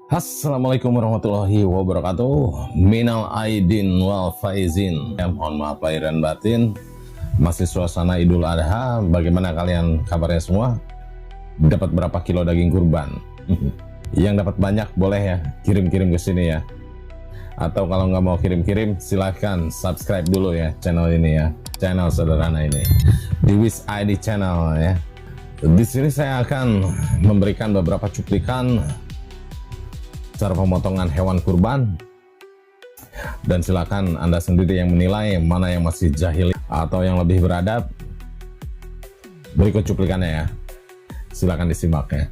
Assalamualaikum warahmatullahi wabarakatuh. Minal aidin wal faizin. Ya, mohon maaf lahir dan batin. Masih suasana Idul Adha. Bagaimana kalian kabarnya semua? Dapat berapa kilo daging kurban? Yang dapat banyak boleh ya kirim-kirim ke sini ya. Atau kalau nggak mau kirim-kirim, silahkan subscribe dulu ya channel ini ya. Channel sederhana ini di Wish ID channel ya. Di sini saya akan memberikan beberapa cuplikan cara pemotongan hewan kurban, dan silakan Anda sendiri yang menilai mana yang masih jahil atau yang lebih beradab. Berikut cuplikannya ya, silakan disimak ya.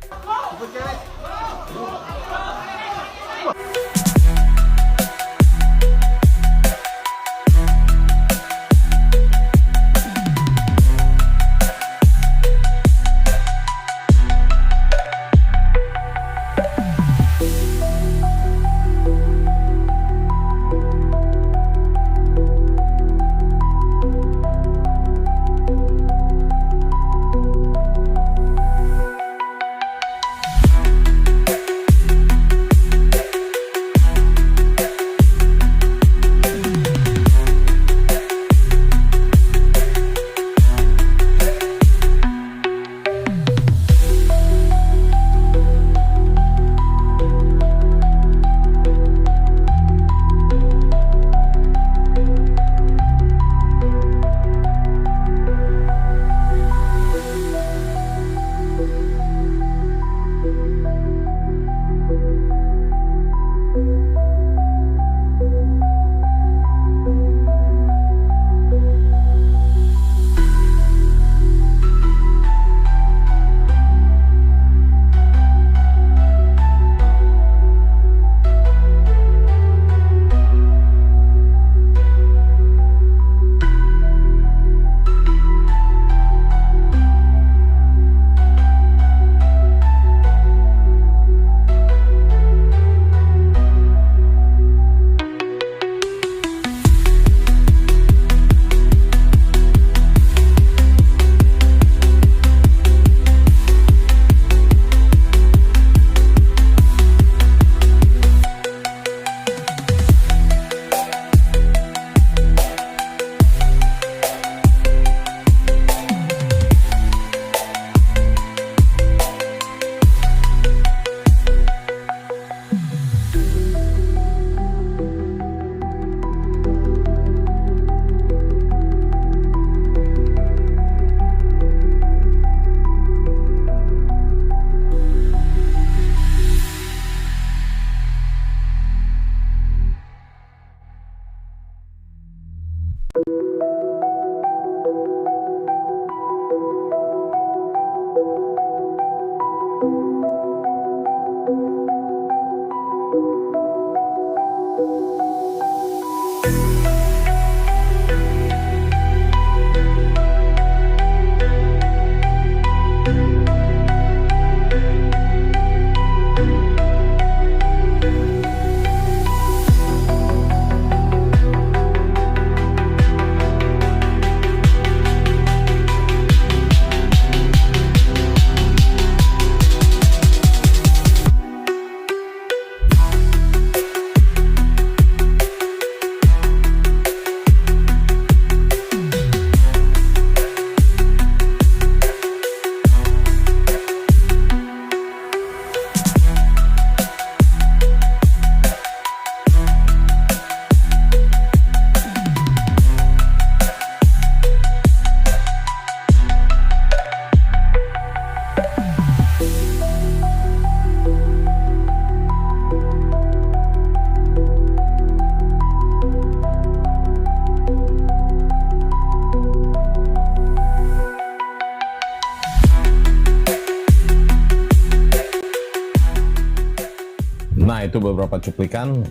Nah, itu beberapa cuplikan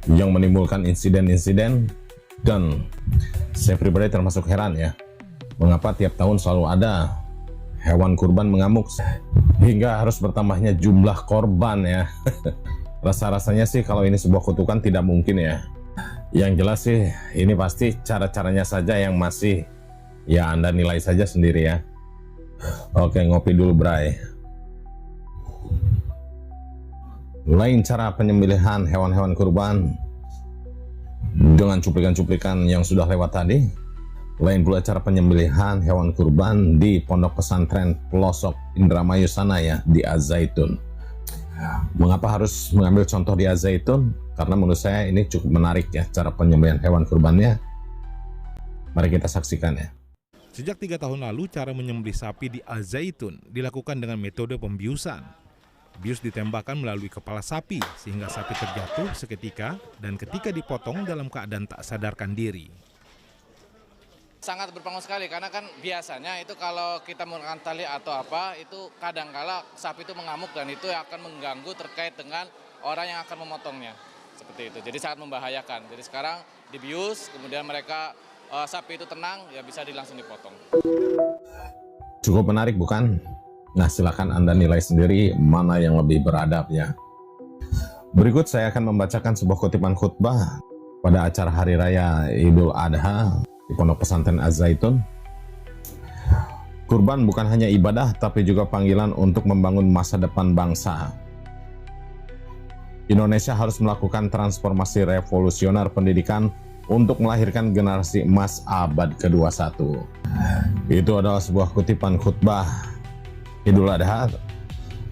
yang menimbulkan insiden-insiden, dan saya pribadi termasuk heran ya, mengapa tiap tahun selalu ada hewan kurban mengamuk hingga harus bertambahnya jumlah korban ya. Rasa-rasanya sih kalau ini sebuah kutukan tidak mungkin ya. Yang jelas sih ini pasti cara-caranya saja yang masih ya Anda nilai saja sendiri ya. Oke, ngopi dulu Bray. Lain cara penyembelihan hewan-hewan kurban dengan cuplikan-cuplikan yang sudah lewat tadi. Lain pula cara penyembelihan hewan kurban di pondok pesantren pelosok Indramayu sana ya, di Az-Zaitun. Mengapa harus mengambil contoh di Az-Zaitun? Karena menurut saya ini cukup menarik ya cara penyembelihan hewan kurbannya. Mari kita saksikan ya. Sejak 3 tahun lalu, cara menyembelih sapi di Az-Zaitun dilakukan dengan metode pembiusan. Bius ditembakkan melalui kepala sapi sehingga sapi terjatuh seketika dan ketika dipotong dalam keadaan tak sadarkan diri. Sangat berpengaruh sekali karena kan biasanya itu kalau kita menggunakan tali atau apa itu kadangkala sapi itu mengamuk dan itu akan mengganggu terkait dengan orang yang akan memotongnya. Seperti itu. Jadi sangat membahayakan. Jadi sekarang dibius kemudian mereka sapi itu tenang ya bisa langsung dipotong. Cukup menarik bukan? Nah, silakan Anda nilai sendiri mana yang lebih beradab ya. Berikut saya akan membacakan sebuah kutipan khutbah pada acara Hari Raya Idul Adha di Pondok Pesantren Az-Zaitun. Kurban bukan hanya ibadah, tapi juga panggilan untuk membangun masa depan bangsa. Indonesia harus melakukan transformasi revolusioner pendidikan untuk melahirkan generasi emas abad ke-21. Itu adalah sebuah kutipan khutbah Idul Adha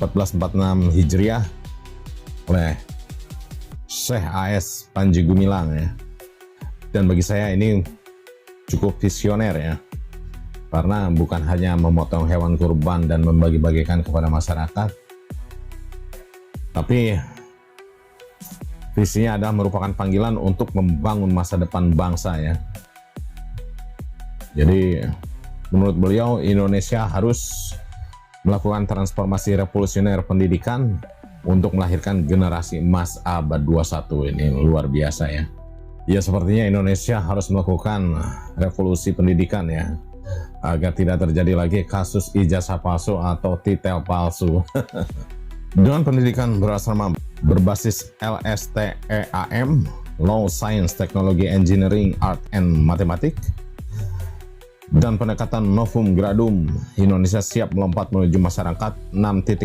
1446 Hijriah oleh Syekh A.S. Panji Gumilang ya. Dan bagi saya ini cukup visioner ya. Karena bukan hanya memotong hewan kurban dan membagi-bagikan kepada masyarakat, tapi visinya adalah merupakan panggilan untuk membangun masa depan bangsa ya. Jadi menurut beliau Indonesia harus melakukan transformasi revolusioner pendidikan untuk melahirkan generasi emas abad 21. Ini luar biasa ya. Ya sepertinya Indonesia harus melakukan revolusi pendidikan ya, agar tidak terjadi lagi kasus ijazah palsu atau titel palsu. Dengan pendidikan berasrama berbasis LSTEAM, Law, Science, Technology, Engineering, Art, and Mathematics, dan pendekatan Novum Gradum, Indonesia siap melompat menuju masyarakat 6.0,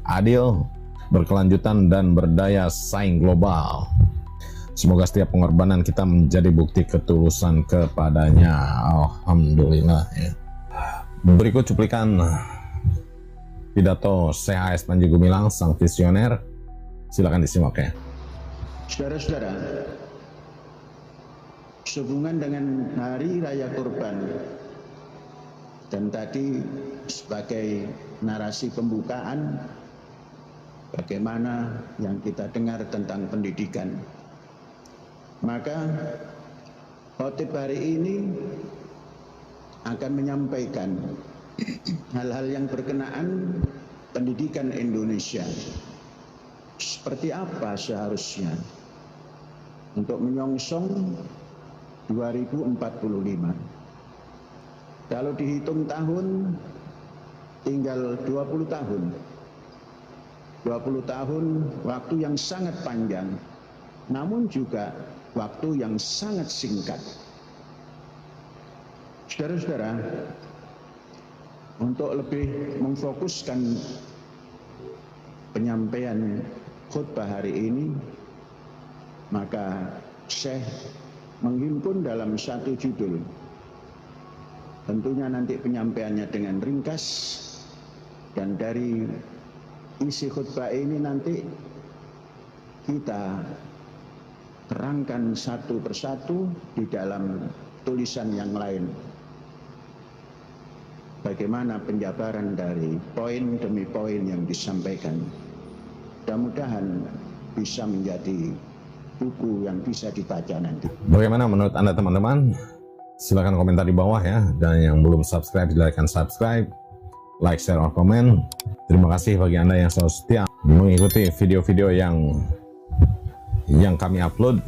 adil, berkelanjutan, dan berdaya saing global. Semoga setiap pengorbanan kita menjadi bukti ketulusan kepadanya. Alhamdulillah ya. Berikut cuplikan pidato Syekh A.S. Panji Gumilang, sang visioner. Silakan disimak ya. Saudara-saudara, sehubungan dengan Hari Raya Kurban dan tadi sebagai narasi pembukaan bagaimana yang kita dengar tentang pendidikan, maka khotib hari ini akan menyampaikan hal-hal yang berkenaan pendidikan Indonesia. Seperti apa seharusnya untuk menyongsong 2045. Kalau dihitung tahun, tinggal 20 tahun. 20 tahun waktu yang sangat panjang, namun juga waktu yang sangat singkat. Saudara-saudara, untuk lebih memfokuskan penyampaian khutbah hari ini, maka Syekh menghimpun dalam satu judul. Tentunya nanti penyampaiannya dengan ringkas, dan dari isi khutbah ini nanti kita terangkan satu persatu di dalam tulisan yang lain. Bagaimana penjabaran dari poin demi poin yang disampaikan. Mudah-mudahan bisa menjadi buku yang bisa dibaca nanti. Bagaimana menurut Anda teman-teman? Silahkan komentar di bawah ya. Dan yang belum subscribe, silahkan subscribe, like, share, or komen. Terima kasih bagi Anda yang selalu setia mengikuti video-video yang kami upload.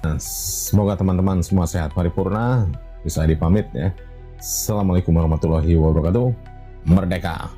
Dan semoga teman-teman semua sehat paripurna. Bisa dipamit ya. Assalamualaikum warahmatullahi wabarakatuh. Merdeka!